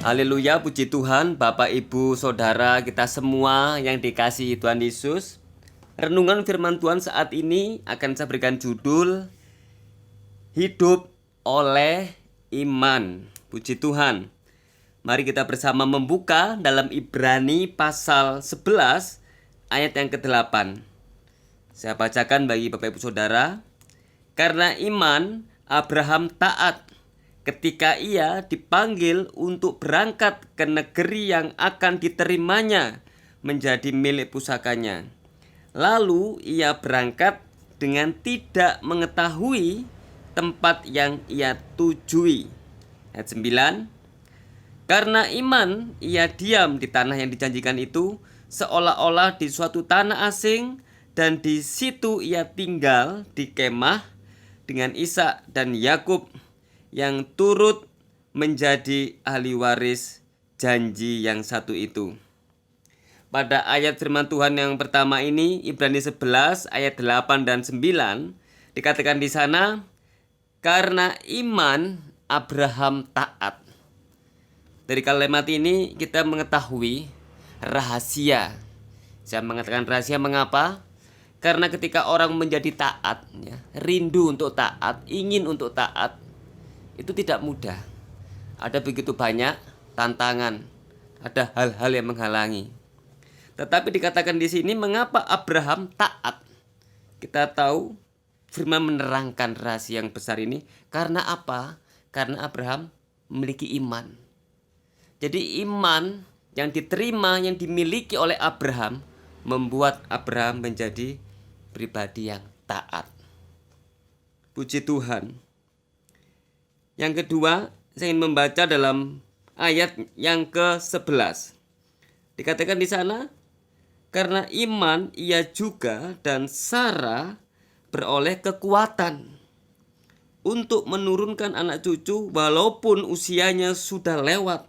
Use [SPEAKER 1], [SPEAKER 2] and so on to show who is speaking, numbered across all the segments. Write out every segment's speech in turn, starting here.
[SPEAKER 1] Haleluya, puji Tuhan, Bapak, Ibu, Saudara, kita semua yang dikasihi Tuhan Yesus. Renungan firman Tuhan saat ini akan saya berikan judul Hidup oleh Iman. Puji Tuhan. Mari kita bersama membuka dalam Ibrani pasal 11 ayat yang ke-8. Saya bacakan bagi Bapak Ibu Saudara. Karena iman, Abraham taat ketika ia dipanggil untuk berangkat ke negeri yang akan diterimanya menjadi milik pusakanya. Lalu ia berangkat dengan tidak mengetahui tempat yang ia tujui. Ayat 9. Karena iman ia diam di tanah yang dijanjikan itu, seolah-olah di suatu tanah asing, dan di situ ia tinggal di kemah dengan Ishak dan Yakub yang turut menjadi ahli waris janji yang satu itu. Pada ayat firman Tuhan yang pertama ini, Ibrani 11 ayat 8 dan 9, dikatakan di sana, karena iman Abraham taat. Dari kalimat ini kita mengetahui rahasia. Saya mengatakan rahasia mengapa? Karena ketika orang menjadi taat, rindu untuk taat, ingin untuk taat, itu tidak mudah. Ada begitu banyak tantangan, ada hal-hal yang menghalangi. Tetapi dikatakan di sini mengapa Abraham taat? Kita tahu firman menerangkan rahasia yang besar ini. Karena apa? Karena Abraham memiliki iman. Jadi iman yang diterima, yang dimiliki oleh Abraham membuat Abraham menjadi pribadi yang taat. Puji Tuhan. Yang kedua, saya ingin membaca dalam ayat yang ke-11. Dikatakan di sana, karena iman ia juga dan Sarah beroleh kekuatan untuk menurunkan anak cucu walaupun usianya sudah lewat.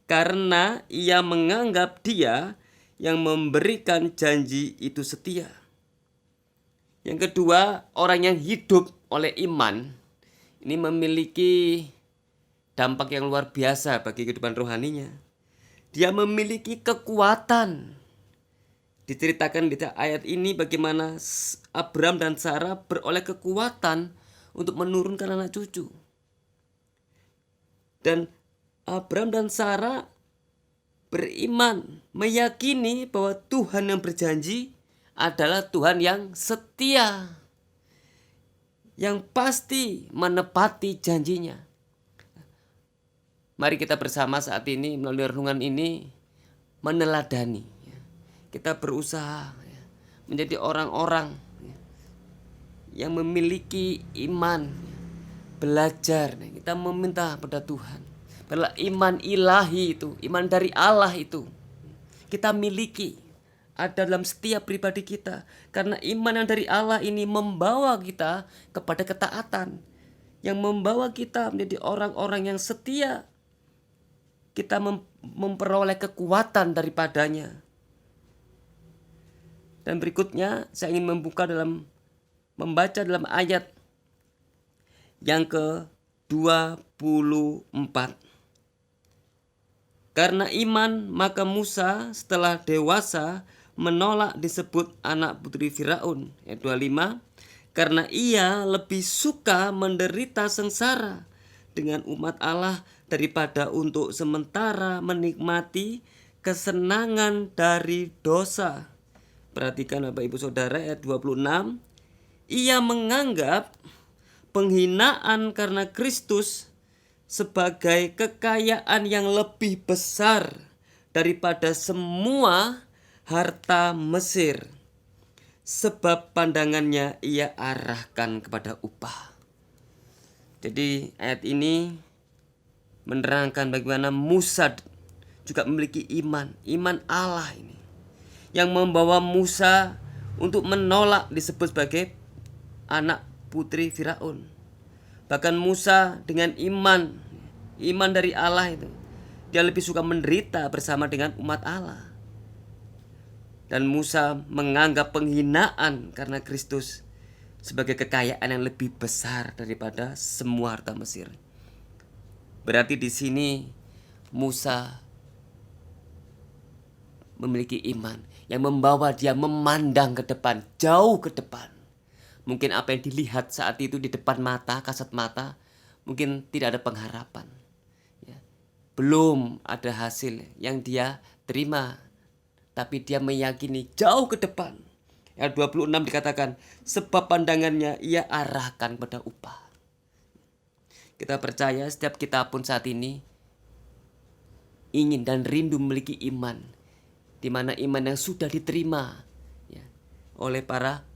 [SPEAKER 1] Karena ia menganggap dia yang memberikan janji itu setia. Yang kedua, orang yang hidup oleh iman ini memiliki dampak yang luar biasa bagi kehidupan rohaninya. Dia memiliki kekuatan. Diceritakan di ayat ini bagaimana Abraham dan Sarah beroleh kekuatan untuk menurunkan anak cucu. Dan Abraham dan Sarah beriman, meyakini bahwa Tuhan yang berjanji adalah Tuhan yang setia, yang pasti menepati janjinya. Mari kita bersama saat ini melalui renungan ini meneladani. Kita berusaha menjadi orang-orang yang memiliki iman, belajar. Kita meminta pada Tuhan. Adalah iman ilahi itu, iman dari Allah itu kita miliki. Ada dalam setiap pribadi kita. Karena iman yang dari Allah ini membawa kita kepada ketaatan. Yang membawa kita menjadi orang-orang yang setia. Kita memperoleh kekuatan daripadanya. Dan berikutnya saya ingin membaca dalam ayat yang ke-24. Karena iman maka Musa setelah dewasa menolak disebut anak putri Firaun. Ayat 25. Karena ia lebih suka menderita sengsara dengan umat Allah daripada untuk sementara menikmati kesenangan dari dosa. Perhatikan Bapak Ibu Saudara ayat 26. Ia menganggap penghinaan karena Kristus sebagai kekayaan yang lebih besar daripada semua harta Mesir, sebab pandangannya ia arahkan kepada upah. Jadi ayat ini menerangkan bagaimana Musa juga memiliki iman Allah ini, yang membawa Musa untuk menolak disebut sebagai anak putri Firaun. Bahkan Musa dengan iman dari Allah itu, dia lebih suka menderita bersama dengan umat Allah. Dan Musa menganggap penghinaan karena Kristus sebagai kekayaan yang lebih besar daripada semua harta Mesir. Berarti di sini Musa memiliki iman yang membawa dia memandang ke depan, jauh ke depan. Mungkin apa yang dilihat saat itu di depan mata, kasat mata, mungkin tidak ada pengharapan. Ya. Belum ada hasil yang dia terima, tapi dia meyakini jauh ke depan. Ayat 26 dikatakan, sebab pandangannya ia arahkan pada upah. Kita percaya setiap kita pun saat ini ingin dan rindu memiliki iman, di mana iman yang sudah diterima ya, oleh para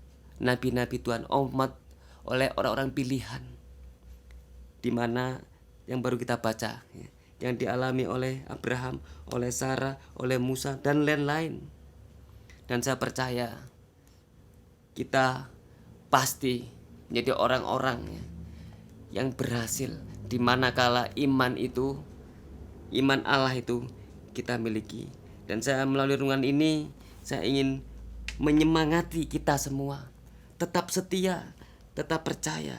[SPEAKER 1] nabi-nabi Tuhan, umat, oleh orang-orang pilihan, di mana yang baru kita baca ya, yang dialami oleh Abraham, oleh Sarah, oleh Musa dan lain-lain. Dan saya percaya kita pasti menjadi orang-orang ya, yang berhasil, di manakala iman itu, iman Allah itu kita miliki. Dan saya melalui renungan ini, saya ingin menyemangati kita semua, tetap setia, tetap percaya.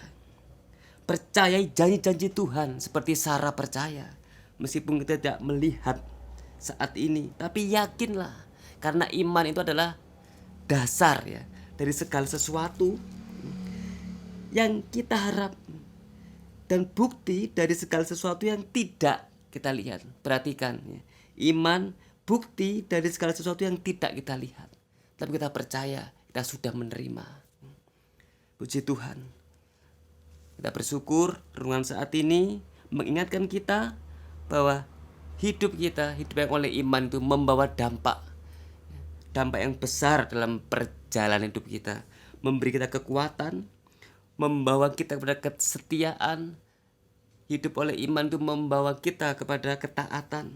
[SPEAKER 1] Percayai janji-janji Tuhan seperti Sarah percaya. Meskipun kita tidak melihat saat ini, tapi yakinlah, karena iman itu adalah dasar ya dari segala sesuatu yang kita harap, dan bukti dari segala sesuatu yang tidak kita lihat. Perhatikan ya. Iman bukti dari segala sesuatu yang tidak kita lihat, tapi kita percaya kita sudah menerima. Puji Tuhan. Kita bersyukur renungan saat ini mengingatkan kita bahwa hidup kita, hidup yang oleh iman itu membawa dampak yang besar dalam perjalanan hidup kita, memberi kita kekuatan, membawa kita kepada kesetiaan. Hidup oleh iman itu membawa kita kepada ketaatan.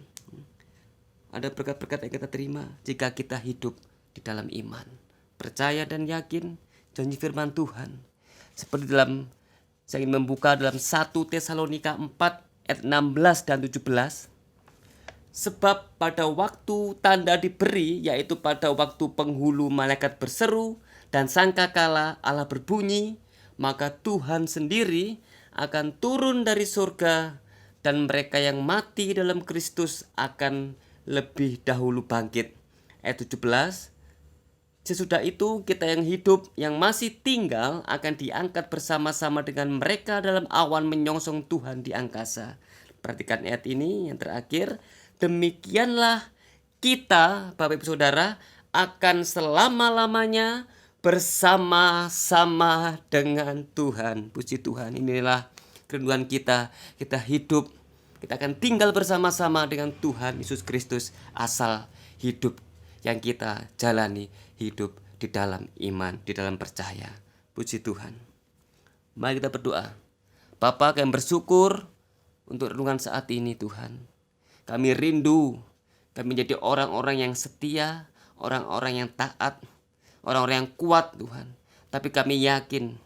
[SPEAKER 1] Ada berkat-berkat yang kita terima jika kita hidup di dalam iman, percaya dan yakin janji firman Tuhan. Seperti saya ingin membuka dalam 1 Tesalonika 4 ayat 16 dan 17. Sebab pada waktu tanda diberi, yaitu pada waktu penghulu malaikat berseru dan sangkakala Allah berbunyi, maka Tuhan sendiri akan turun dari surga, dan mereka yang mati dalam Kristus akan lebih dahulu bangkit. Ayat 17. Sesudah itu kita yang hidup, yang masih tinggal, akan diangkat bersama-sama dengan mereka dalam awan menyongsong Tuhan di angkasa. Perhatikan ayat ini yang terakhir. Demikianlah kita, Bapak Ibu Saudara, akan selama-lamanya bersama-sama dengan Tuhan. Puji Tuhan, inilah kerinduan kita. Kita hidup, kita akan tinggal bersama-sama dengan Tuhan Yesus Kristus, asal hidup yang kita jalani, hidup di dalam iman, di dalam percaya. Puji Tuhan. Mari kita berdoa. Bapa, kami bersyukur untuk renungan saat ini Tuhan. Kami rindu, kami menjadi orang-orang yang setia, orang-orang yang taat, orang-orang yang kuat Tuhan. Tapi kami yakin,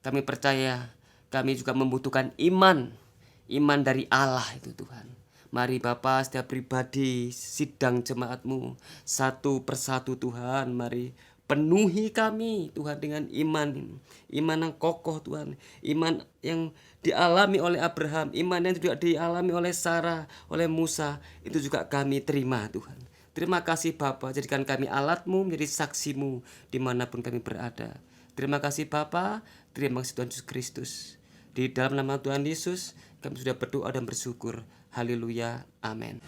[SPEAKER 1] kami percaya, kami juga membutuhkan iman dari Allah itu Tuhan. Mari Bapa, setiap pribadi sidang jemaat-Mu satu persatu Tuhan, mari penuhi kami Tuhan dengan iman yang kokoh Tuhan, iman yang dialami oleh Abraham, iman yang juga dialami oleh Sarah, oleh Musa, itu juga kami terima Tuhan. Terima kasih Bapa, jadikan kami alat-Mu menjadi saksi-Mu dimanapun kami berada. Terima kasih Bapa, terima kasih Tuhan Yesus Kristus. Di dalam nama Tuhan Yesus kami sudah berdoa dan bersyukur. Haleluya, amin.